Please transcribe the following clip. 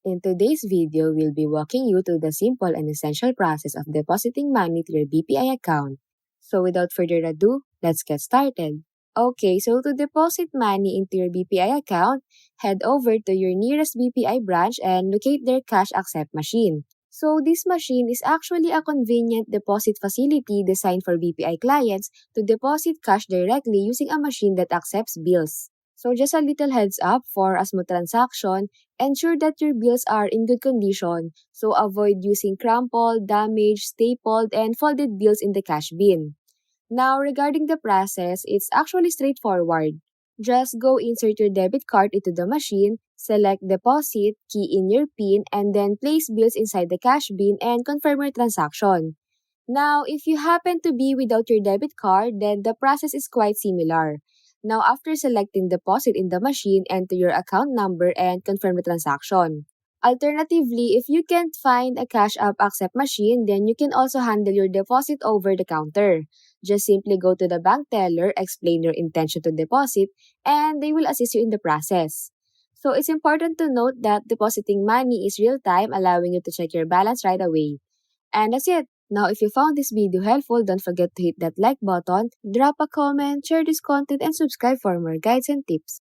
In today's video, we'll be walking you through the simple and essential process of depositing money to your BPI account. So without further ado, let's get started. Okay, so to deposit money into your BPI account, head over to your nearest BPI branch and locate their cash accept machine. So this machine is actually a convenient deposit facility designed for BPI clients to deposit cash directly using a machine that accepts bills. So just a little heads up for a smooth transaction, ensure that your bills are in good condition. So avoid using crumpled, damaged, stapled, and folded bills in the cash bin. Now, regarding the process, it's actually straightforward. Just go insert your debit card into the machine, select deposit, key in your PIN, and then place bills inside the cash bin and confirm your transaction. Now, if you happen to be without your debit card, then the process is quite similar. Now, after selecting deposit in the machine, enter your account number and confirm the transaction. Alternatively, if you can't find a Cash App accept machine, then you can also handle your deposit over the counter. Just simply go to the bank teller, explain your intention to deposit, and they will assist you in the process. So it's important to note that depositing money is real time, allowing you to check your balance right away. And that's it. Now, if you found this video helpful, don't forget to hit that like button, drop a comment, share this content, and subscribe for more guides and tips.